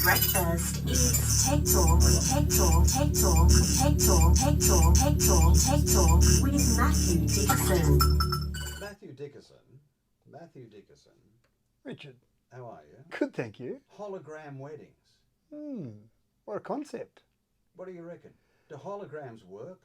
Breakfast is Tech Talk, Tech Talk, Tech Talk, Tech Talk, Tech Talk, Tech Talk, Tech Talk with Matthew Dickerson. Matthew Dickerson. Richard, How are you? good, thank you. Hologram weddings. What a concept. What do you reckon? Do holograms work?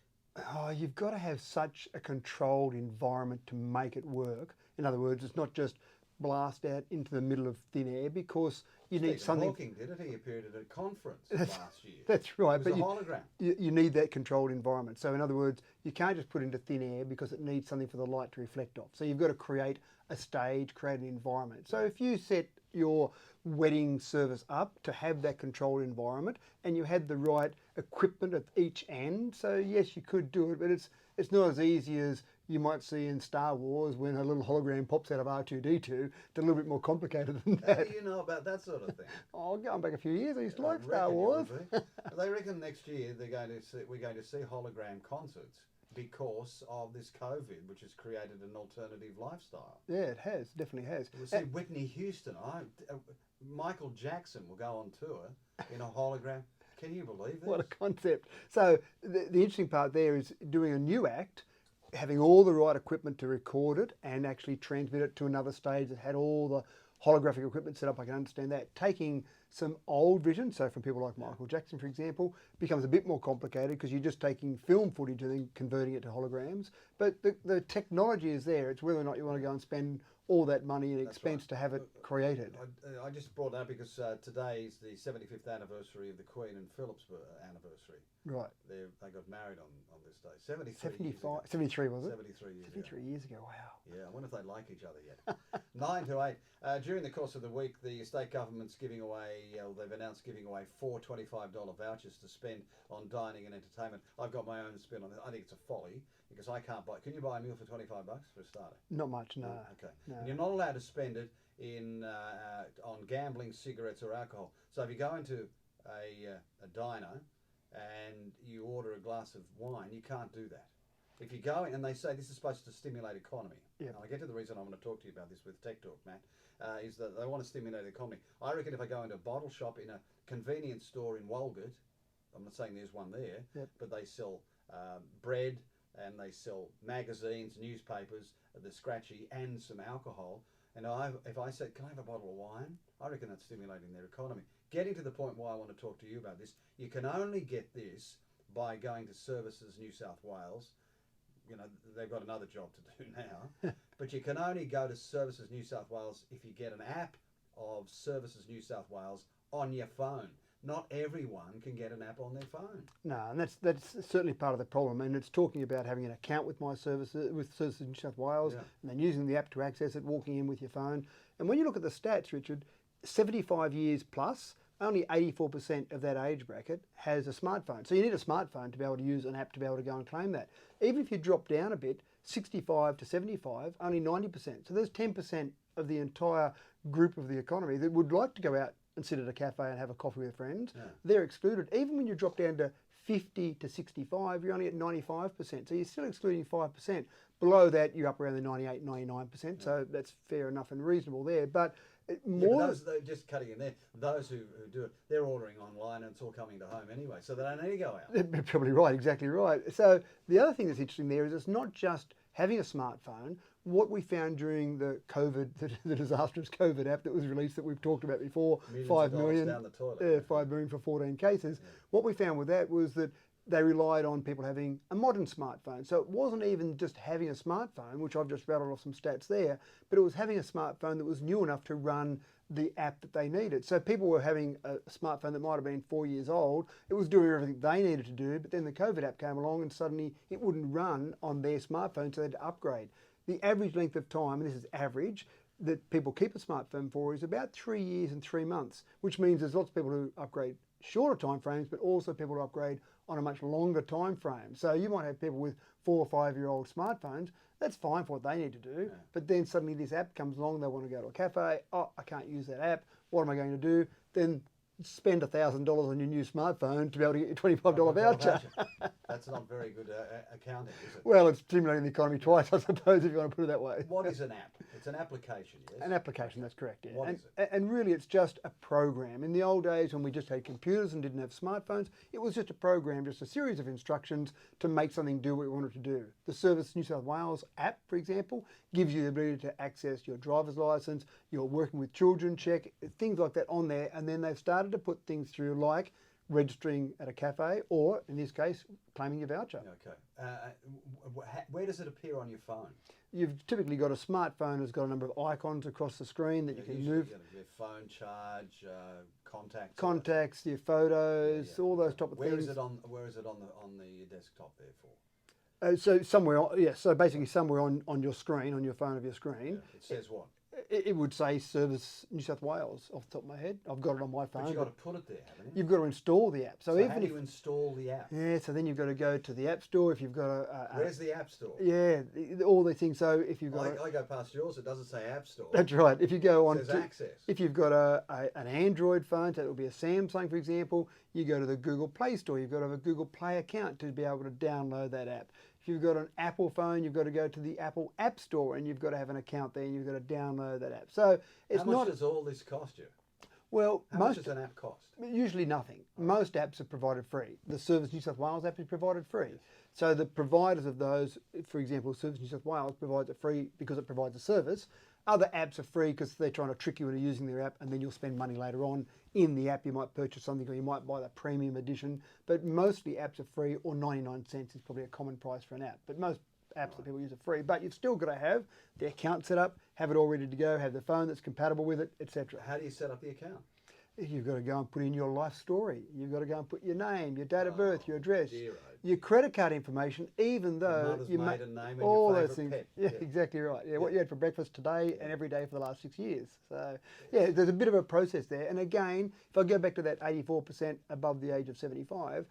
Oh, you've got to have such a controlled environment to make it work. In other words, it's not just blast out into the middle of thin air, because you need something. Hawking did it. He appeared at a conference last year. That's right, It was a hologram. you need that controlled environment. So in other words, you can't just put it into thin air because it needs something for the light to reflect off. So you've got to create a stage, create an environment. So if you set your wedding service up to have that controlled environment and you had the right equipment at each end, so yes, you could do it, but it's not as easy as you might see in Star Wars when a little hologram pops out of R2-D2. It's a little bit more complicated than that. How do you know about that sort of thing? Oh, going back a few years, I used to like I Star reckon you Wars. would be. They reckon next year we're going to see hologram concerts because of this COVID, which has created an alternative lifestyle. Yeah, it has, definitely has. We'll see Whitney Houston. Michael Jackson will go on tour in a hologram. Can you believe this? What a concept. So the interesting part there is doing a new act, having all the right equipment to record it and actually transmit it to another stage that had all the holographic equipment set up. I can understand that. Taking some old vision, so from people like Michael Jackson, for example, becomes a bit more complicated because you're just taking film footage and then converting it to holograms. But the technology is there. It's whether or not you want to go and spend all that money and expense to have it created. I just brought that up because today is the 75th anniversary of the Queen and Philip's anniversure. Right. They got married on this day. 73 was it? 73 years 73 years ago, wow. Yeah, I wonder if they like each other yet. 9 to 8. During the course of the week, the state government's giving away, they've announced giving away 4 $25 vouchers to spend on dining and entertainment. I've got my own spin on it. I think it's a folly because I can't buy. Can you buy a meal for $25 for a starter? Not much, no. Okay. No. And you're not allowed to spend it on gambling, cigarettes, or alcohol. So if you go into a diner and you order a glass of wine, you can't do that. If you go in, and they say this is supposed to stimulate economy. Yeah. And I get to the reason I want to talk to you about this with Tech Talk, Matt, is that they want to stimulate the economy. I reckon if I go into a bottle shop in a convenience store in Walgett, I'm not saying there's one there, but they sell bread and they sell magazines, newspapers, the scratchy, and some alcohol. And if I said, can I have a bottle of wine? I reckon that's stimulating their economy. Getting to the point why I want to talk to you about this, you can only get this by going to Services New South Wales. You know, they've got another job to do now. But you can only go to Services New South Wales if you get an app of Services New South Wales on your phone. Not everyone can get an app on their phone. No, and that's certainly part of the problem. And it's talking about having an account with Services New South Wales, and then using the app to access it, walking in with your phone. And when you look at the stats, Richard, 75 years plus, only 84% of that age bracket has a smartphone. So you need a smartphone to be able to use an app to be able to go and claim that. Even if you drop down a bit, 65 to 75, only 90%. So there's 10% of the entire group of the economy that would like to go out and sit at a cafe and have a coffee with friends. Yeah. They're excluded. Even when you drop down to 50 to 65, you're only at 95%. So you're still excluding 5%. Below that, you're up around the 98, 99%. So that's fair enough and reasonable there. But more... but those, just cutting in there, those who do it, they're ordering online and it's all coming to home anyway. So they don't need to go out. They're probably right, exactly right. So the other thing that's interesting there is it's not just having a smartphone. What we found during the disastrous COVID app that was released that we've talked about before, Millions 5 of dollars million, down the toilet. 5 million for 14 cases. Yeah. What we found with that was that they relied on people having a modern smartphone. So it wasn't even just having a smartphone, which I've just rattled off some stats there, but it was having a smartphone that was new enough to run the app that they needed. So people were having a smartphone that might have been 4 years old. It was doing everything they needed to do, but then the COVID app came along and suddenly it wouldn't run on their smartphone, so they had to upgrade. The average length of time, and this is average, that people keep a smartphone for is about 3 years and 3 months, which means there's lots of people who upgrade shorter time frames, but also people who upgrade on a much longer time frame. So you might have people with 4 or 5 year old smartphones. That's fine for what they need to do. Yeah. But then suddenly this app comes along, they want to go to a cafe. Oh, I can't use that app. What am I going to do? Then spend $1,000 on your new smartphone to be able to get your $25 voucher. That's not very good accounting, is it? Well, it's stimulating the economy twice, I suppose, if you want to put it that way. What is an app? It's an application, yes? An application, that's correct, yeah. What and, is it? and really, it's just a program. In the old days, when we just had computers and didn't have smartphones, it was just a program, just a series of instructions to make something do what we wanted to do. The Service New South Wales app, for example, gives you the ability to access your driver's licence, your working with children check, things like that on there. And then they've started to put things through like registering at a cafe, or in this case, claiming your voucher. Okay. Where does it appear on your phone? You've typically got a smartphone that's got a number of icons across the screen that you can move. Your phone charge, Contacts, your photos, all those type of Where things. is it on the desktop? Therefore. So somewhere, so basically somewhere on your screen, on your phone of your screen. Yeah. It says what? It would say Service New South Wales off the top of my head. I've got it on my phone. But you've got to put it there, haven't you? You've got to install the app. So even how do you install the app? Yeah, so then you've got to go to the App Store if you've got Where's the App Store? Yeah, all these things. So if you've got I go past yours, it doesn't say App Store. That's right. If you go on it says Access. If you've got an Android phone, so it will be a Samsung, for example, you go to the Google Play Store. You've got to have a Google Play account to be able to download that app. If you've got an Apple phone, you've got to go to the Apple App Store and you've got to have an account there and you've got to download that app. So it's How much does all this cost you? Well, How much does an app cost? Usually nothing. Most apps are provided free. The Service New South Wales app is provided free. So the providers of those, for example, Service New South Wales provides it free because it provides a service. Other apps are free because they're trying to trick you into using their app, and then you'll spend money later on in the app. You might purchase something, or you might buy the premium edition. But mostly apps are free, or 99 cents is probably a common price for an app. But most apps that people use are free. But you've still got to have the account set up, have it all ready to go, have the phone that's compatible with it, etc. How do you set up the account? You've got to go and put in your life story. You've got to go and put your name, your date of birth, your address, your credit card information, even though your maiden name and all your those favourite things. pet. Yeah, exactly right. Yeah, what you had for breakfast today and every day for the last 6 years. So yeah, there's a bit of a process there. And again, if I go back to that 84% above the age of 75,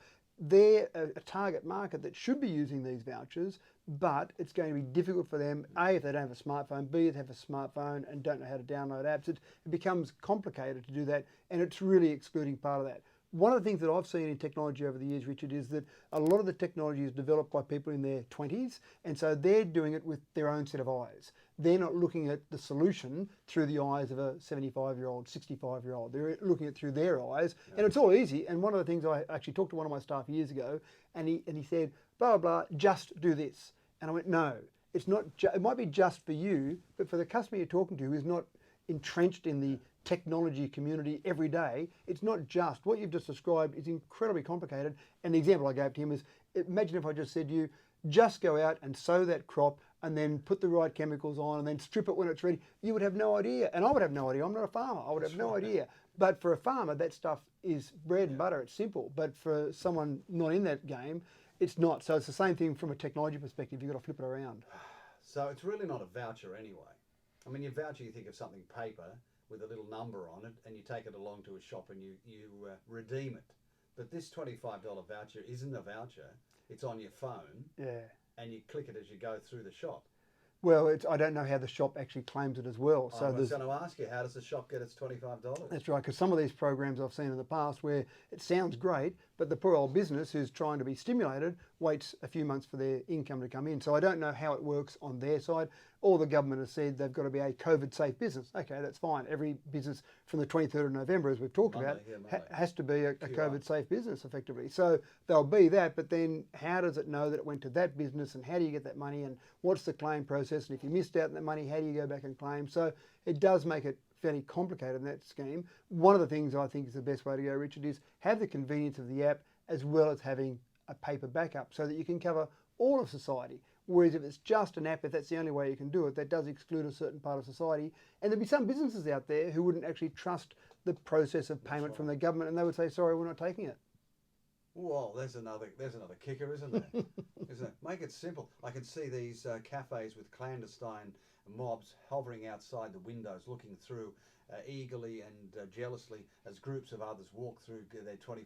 they're a target market that should be using these vouchers, but it's going to be difficult for them, A, if they don't have a smartphone, B, if they have a smartphone and don't know how to download apps. It becomes complicated to do that, and it's really excluding part of that. One of the things that I've seen in technology over the years, Richard, is that a lot of the technology is developed by people in their 20s, and so they're doing it with their own set of eyes. They're not looking at the solution through the eyes of a 75-year-old, 65-year-old. They're looking at it through their eyes, and it's all easy. And one of the things I actually talked to one of my staff years ago, and he said, blah, blah, blah, just do this. And I went, no, it's not. It might be just for you, but for the customer you're talking to who is not entrenched in the technology community every day, it's not just. What you've just described is incredibly complicated. And the example I gave to him is, imagine if I just said to you, just go out and sow that crop and then put the right chemicals on and then strip it when it's ready. You would have no idea. And I would have no idea. I'm not a farmer. I would have no idea. But for a farmer, that stuff is bread and butter. It's simple. But for someone not in that game, it's not. So it's the same thing from a technology perspective. You've got to flip it around. So it's really not a voucher anyway. I mean, your voucher, you think of something paper with a little number on it, and you take it along to a shop and you redeem it. But this $25 voucher isn't a voucher. It's on your phone. Yeah. And you click it as you go through the shop. Well, I don't know how the shop actually claims it as well. So I was going to ask you, how does the shop get its $25? That's right, because some of these programs I've seen in the past where it sounds great, but the poor old business who's trying to be stimulated waits a few months for their income to come in. So I don't know how it works on their side. All the government has said they've got to be a COVID-safe business. Okay, that's fine. Every business from the 23rd of November, as we've talked about, has to be a COVID-safe business, effectively. So they'll be that, but then how does it know that it went to that business, and how do you get that money, and what's the claim process? And if you missed out on that money, how do you go back and claim? So it does make it fairly complicated in that scheme. One of the things I think is the best way to go, Richard, is have the convenience of the app as well as having a paper backup so that you can cover all of society. Whereas if it's just an app, if that's the only way you can do it, that does exclude a certain part of society. And there'd be some businesses out there who wouldn't actually trust the process of payment from the government, and they would say, sorry, we're not taking it. Well, there's another kicker, isn't there? Isn't it? Make it simple. I can see these cafes with clandestine mobs hovering outside the windows, looking through eagerly and jealously as groups of others walk through their $25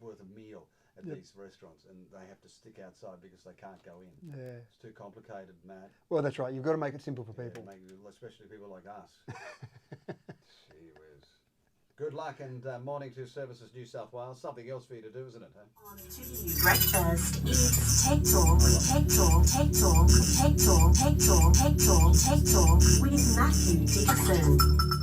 worth of meal at these restaurants, and they have to stick outside because they can't go in. Yeah. It's too complicated, Matt. Well, that's right. You've got to make it simple for people. Especially people like us. Gee whiz. Good luck and morning to Services New South Wales. Something else for you to do, isn't it? Huh? On to you. Breakfast is Tech Talk, Tech Talk, Tech Talk, Tech Talk, Tech Talk, Tech Talk, Tech Talk with Matthew Dickerson.